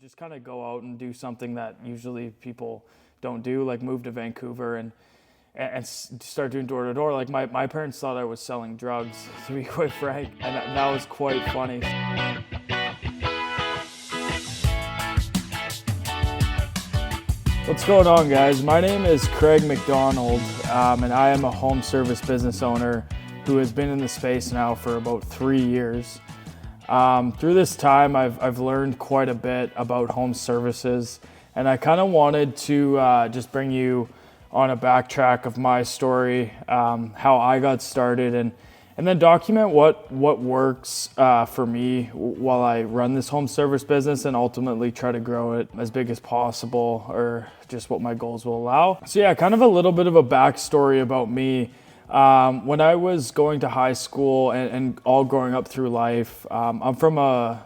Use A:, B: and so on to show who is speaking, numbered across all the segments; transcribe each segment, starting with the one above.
A: just kind of go out and do something that usually people don't do, like move to Vancouver and start doing door to door. Like my parents thought I was selling drugs, to be quite frank, and that was quite funny. What's going on, guys? My name is Craig MacDonald, and I am a home service business owner who has been in the space now for about 3 years. Through this time, I've learned quite a bit about home services, and I kind of wanted to just bring you on a backtrack of my story, how I got started, and then document what works for me while I run this home service business, and ultimately try to grow it as big as possible, or just what my goals will allow. So yeah, kind of a little bit of a backstory about me. When I was going to high school and all growing up through life, I'm from a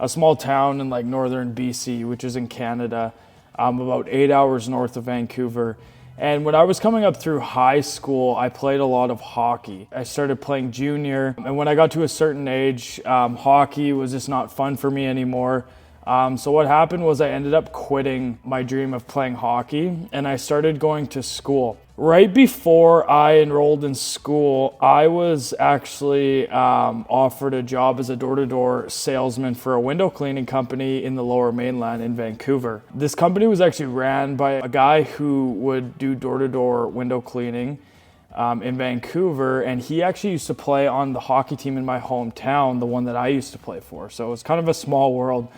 A: small town in like northern BC, which is in Canada, about 8 hours north of Vancouver. And when I was coming up through high school, I played a lot of hockey. I started playing junior, and when I got to a certain age, hockey was just not fun for me anymore. So what happened was I ended up quitting my dream of playing hockey, and I started going to school. Right before I enrolled in school, I was actually offered a job as a door-to-door salesman for a window cleaning company in the Lower Mainland in Vancouver. This company was actually ran by a guy who would do door-to-door window cleaning in Vancouver, and he actually used to play on the hockey team in my hometown, the one that I used to play for. So it was kind of a small world.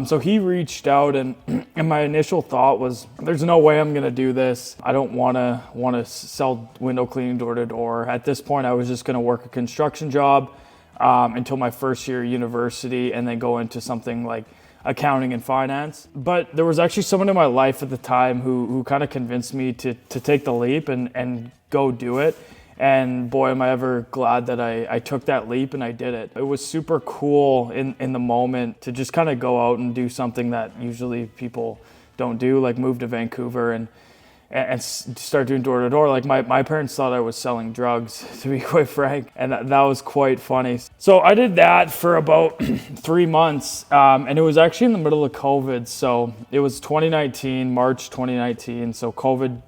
A: So he reached out, and my initial thought was, there's no way I'm going to do this. I don't want to sell window cleaning door to door. At this point, I was just going to work a construction job until my first year of university, and then go into something like accounting and finance. But there was actually someone in my life at the time who kind of convinced me to take the leap and go do it. And boy, am I ever glad that I took that leap and I did it. It was super cool in the moment to just kind of go out and do something that usually people don't do, like move to Vancouver and start doing door to door. Like my parents thought I was selling drugs, to be quite frank, and that was quite funny. So I did that for about 3 months, and it was actually in the middle of COVID. So it was 2019, March 2019. So COVID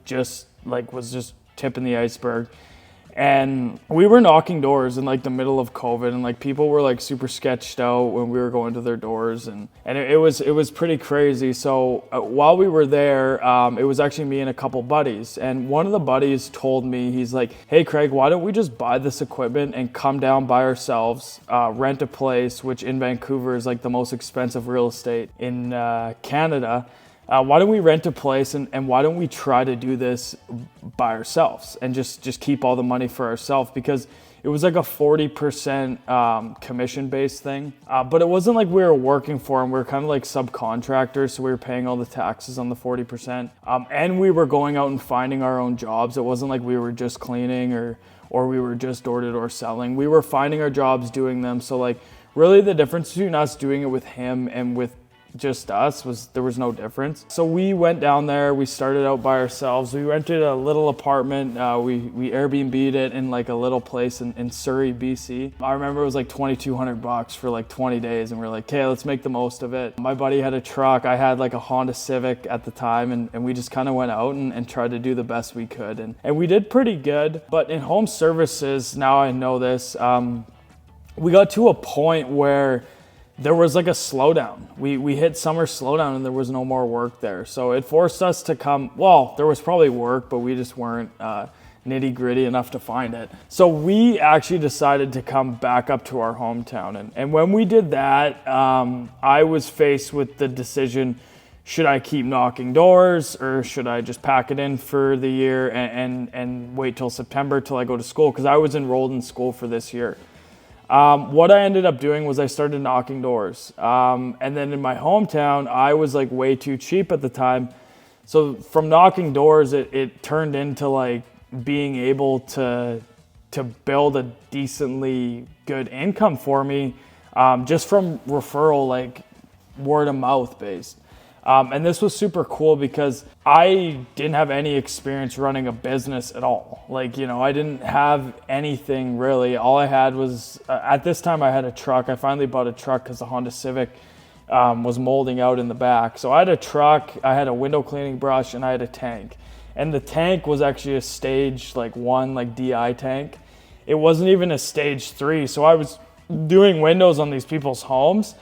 A: was just tipping the iceberg. And we were knocking doors in like the middle of COVID, and like people were like super sketched out when we were going to their doors, and it was pretty crazy. So while we were there, it was actually me and a couple buddies, and one of the buddies told me, he's like, "Hey Craig, why don't we just buy this equipment and come down by ourselves, rent a place," which in Vancouver is like the most expensive real estate in Canada. Why don't we rent a place and why don't we try to do this by ourselves and just keep all the money for ourselves, because it was like a 40% commission-based thing. But it wasn't like we were working for them. We were kind of like subcontractors, so we were paying all the taxes on the 40%. And we were going out and finding our own jobs. It wasn't like we were just cleaning or we were just door-to-door selling. We were finding our jobs, doing them. So like really the difference between us doing it with him and with just us was there was no difference. So we went down there, we started out by ourselves. We rented a little apartment, we Airbnb'd it in like a little place in Surrey, BC. I remember it was like $2,200 for like 20 days, and we were like, okay, let's make the most of it. My buddy had a truck, I had like a Honda Civic at the time, and we just kind of went out and tried to do the best we could. And we did pretty good, but in home services, now I know this, we got to a point where there was like a slowdown. We hit summer slowdown and there was no more work there. So it forced us to come, well, there was probably work, but we just weren't nitty gritty enough to find it. So we actually decided to come back up to our hometown. And when we did that, I was faced with the decision, should I keep knocking doors or should I just pack it in for the year and wait till September till I go to school? Because I was enrolled in school for this year. What I ended up doing was I started knocking doors. And then in my hometown, I was like way too cheap at the time. So from knocking doors, it turned into like being able to build a decently good income for me, just from referral, like word of mouth based. And this was super cool because I didn't have any experience running a business at all. Like, I didn't have anything really. All I had was, at this time I had a truck. I finally bought a truck because the Honda Civic was molding out in the back. So I had a truck, I had a window cleaning brush, and I had a tank. And the tank was actually a stage like 1, like DI tank. It wasn't even a stage 3. So I was doing windows on these people's homes,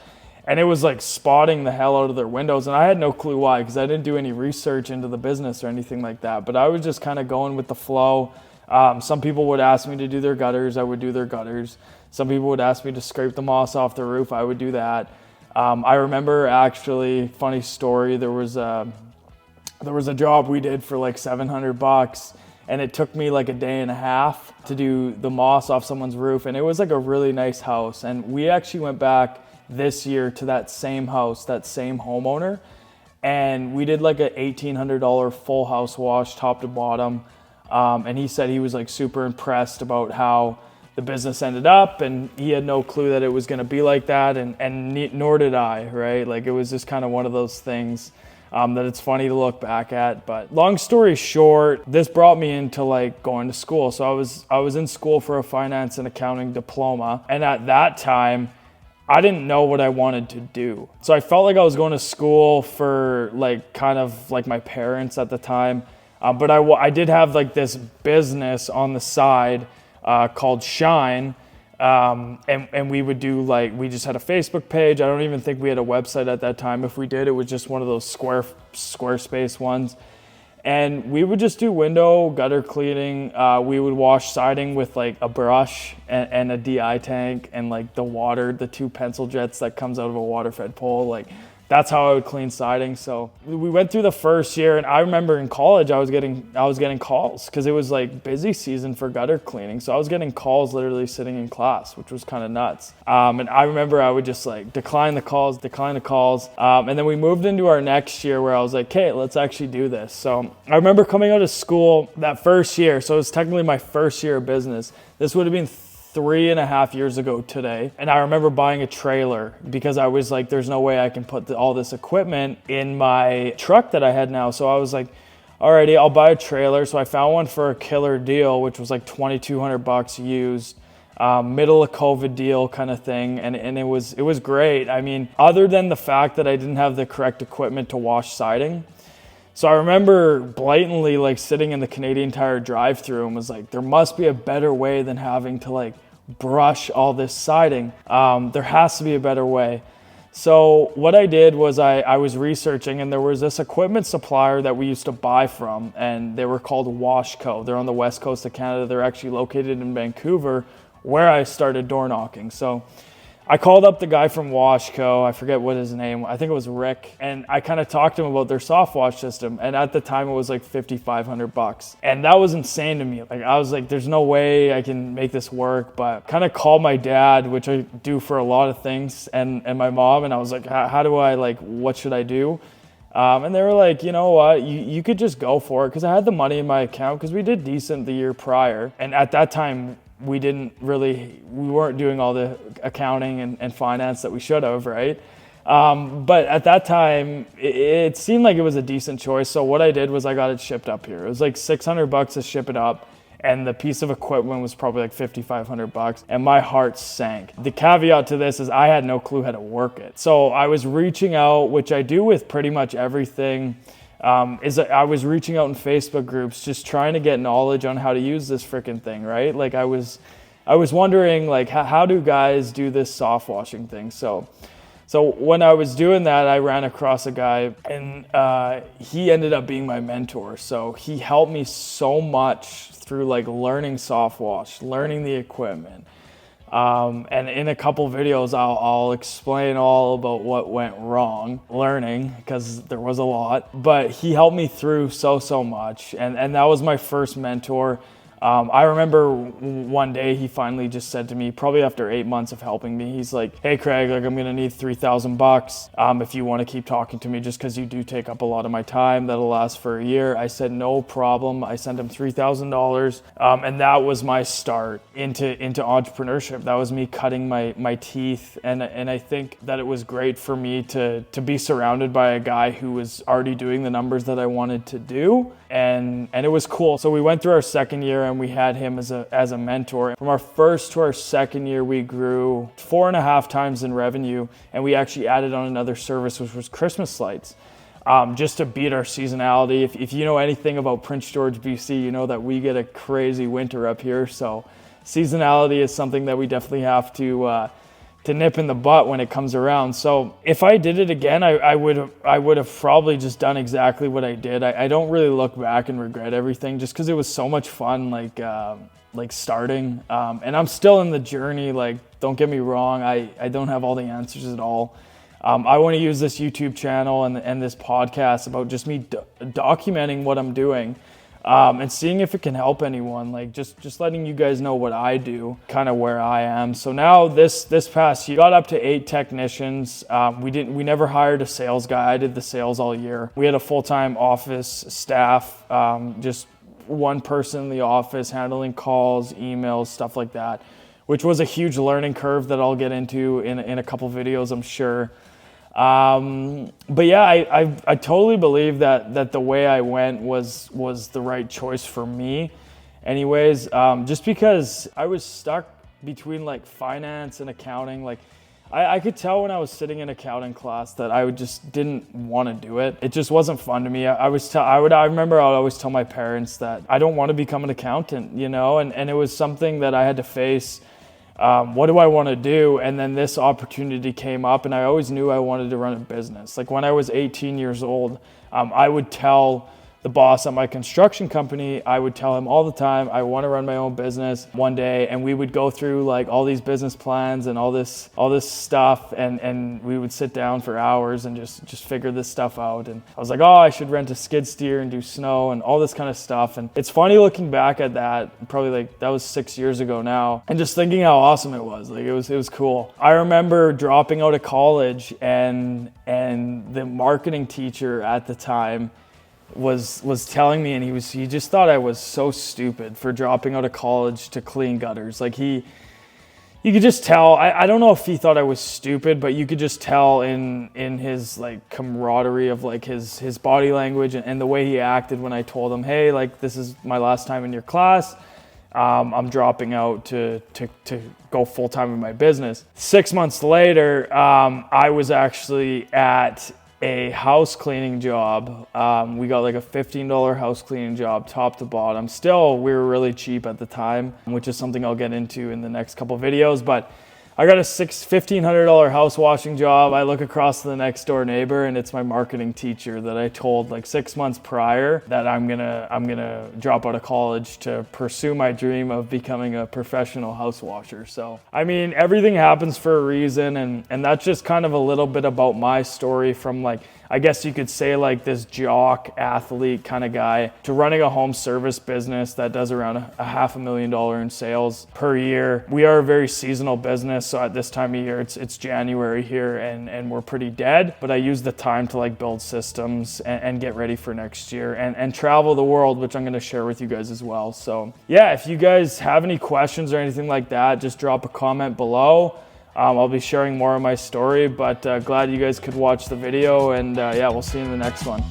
A: and it was like spotting the hell out of their windows. And I had no clue why, because I didn't do any research into the business or anything like that. But I was just kind of going with the flow. Some people would ask me to do their gutters. I would do their gutters. Some people would ask me to scrape the moss off the roof. I would do that. I remember, actually, funny story, there was a job we did for like $700, and it took me like a day and a half to do the moss off someone's roof. And it was like a really nice house. And we actually went back this year to that same house, that same homeowner, and we did like a $1,800 full house wash, top to bottom. And he said he was like super impressed about how the business ended up, and he had no clue that it was going to be like that, and nor did I, right? Like, it was just kind of one of those things that it's funny to look back at. But long story short, this brought me into like going to school. So I was in school for a finance and accounting diploma, and at that time I didn't know what I wanted to do. So I felt like I was going to school for like kind of like my parents at the time. But I did have like this business on the side called Shine. And we would do like, we just had a Facebook page. I don't even think we had a website at that time. If we did, it was just one of those Squarespace ones. And we would just do window, gutter cleaning. We would wash siding with like a brush and a DI tank, and like the water, the 2 pencil jets that comes out of a water fed pole. Like, that's how I would clean siding. So we went through the first year, and I remember in college I was getting calls because it was like busy season for gutter cleaning. So I was getting calls literally sitting in class, which was kind of nuts. And I remember I would just like decline the calls. And then we moved into our next year where I was like, okay, let's actually do this. So I remember coming out of school that first year. So it was technically my first year of business. This would have been 3.5 years ago today. And I remember buying a trailer because I was like, there's no way I can put all this equipment in my truck that I had now. So I was like, alrighty, I'll buy a trailer. So I found one for a killer deal, which was like $2,200 used, middle of COVID deal kind of thing. And it was great. I mean, other than the fact that I didn't have the correct equipment to wash siding. So I remember blatantly like sitting in the Canadian Tire drive-thru and was like, there must be a better way than having to like brush all this siding. There has to be a better way. So what I did was I was researching, and there was this equipment supplier that we used to buy from, and they were called Washco. They're on the west coast of Canada. They're actually located in Vancouver, where I started door knocking. So I called up the guy from Washco. I forget what his name, I think it was Rick. And I kind of talked to him about their soft wash system. And at the time it was like $5,500. And that was insane to me. Like, I was like, there's no way I can make this work. But kind of called my dad, which I do for a lot of things, and my mom. And I was like, how do I, like, what should I do? And they were like, you know what, you could just go for it. Because I had the money in my account, because we did decent the year prior. And at that time, we weren't doing all the accounting and finance that we should have, right? But at that time, it seemed like it was a decent choice. So what I did was I got it shipped up here. It was like $600 to ship it up. And the piece of equipment was probably like $5,500, and my heart sank. The caveat to this is I had no clue how to work it. So I was reaching out, which I do with pretty much everything. I was reaching out in Facebook groups, just trying to get knowledge on how to use this freaking thing, right? Like I was wondering, like, how do guys do this soft washing thing? So when I was doing that, I ran across a guy, and he ended up being my mentor. So he helped me so much through like learning soft wash, learning the equipment. And in a couple videos, I'll explain all about what went wrong learning, because there was a lot, but he helped me through so much. And that was my first mentor. I remember one day he finally just said to me, probably after 8 months of helping me, he's like, hey Craig, like, I'm gonna need $3,000 if you want to keep talking to me, just because you do take up a lot of my time. That'll last for a year. I said no problem. I sent him $3,000, and that was my start into entrepreneurship. That was me cutting my teeth, and I think that it was great for me to be surrounded by a guy who was already doing the numbers that I wanted to do. And and it was cool. So we went through our second year and we had him as a mentor. From our first to our second year, we grew 4.5 times in revenue, and we actually added on another service, which was Christmas lights. Just to beat our seasonality. If you know anything about Prince George, BC, you know that we get a crazy winter up here. So seasonality is something that we definitely have to nip in the butt when it comes around. So if I did it again, I would have probably just done exactly what I did. I don't really look back and regret everything, just because it was so much fun, like starting. And I'm still in the journey. Like, don't get me wrong, I don't have all the answers at all. I want to use this YouTube channel and this podcast about just me documenting what I'm doing, and seeing if it can help anyone. Like just letting you guys know what I do, kind of where I am. So now this past year, got up to 8 technicians. We never hired a sales guy. I did the sales all year. We had a full-time office staff, just one person in the office handling calls, emails, stuff like that, which was a huge learning curve that I'll get into in a couple videos, I'm sure. But yeah, I totally believe that the way I went was the right choice for me anyways, just because I was stuck between like finance and accounting. Like I could tell when I was sitting in accounting class that I just didn't want to do it. It just wasn't fun to me. I remember I would always tell my parents that I don't want to become an accountant, you know, and it was something that I had to face. What do I want to do? And then this opportunity came up, and I always knew I wanted to run a business. Like when I was 18 years old, I would tell the boss at my construction company, I would tell him all the time, I want to run my own business one day. And we would go through like all these business plans and all this stuff. And we would sit down for hours and just figure this stuff out. And I was like, oh, I should rent a skid steer and do snow and all this kind of stuff. And it's funny looking back at that, probably like that was 6 years ago now, and just thinking how awesome it was. Like it was cool. I remember dropping out of college, and the marketing teacher at the time was telling me, and he just thought I was so stupid for dropping out of college to clean gutters. Like you could just tell, I don't know if he thought I was stupid, but you could just tell in his like camaraderie of like his body language and the way he acted when I told him, hey, like this is my last time in your class. I'm dropping out to go full time in my business. 6 months later, I was actually at a house cleaning job. We got like a $15 house cleaning job, top to bottom. Still, we were really cheap at the time, which is something I'll get into in the next couple videos. But I got a $1,500 house washing job. I look across to the next door neighbor, and it's my marketing teacher that I told like 6 months prior that I'm gonna drop out of college to pursue my dream of becoming a professional house washer. So I mean, everything happens for a reason, and that's just kind of a little bit about my story from like, I guess you could say like this jock athlete kind of guy to running a home service business that does around $500,000 in sales per year. We are a very seasonal business. So at this time of year, it's January here and we're pretty dead, but I use the time to like build systems and get ready for next year and travel the world, which I'm going to share with you guys as well. So yeah, if you guys have any questions or anything like that, just drop a comment below. I'll be sharing more of my story, but glad you guys could watch the video, and yeah, we'll see you in the next one.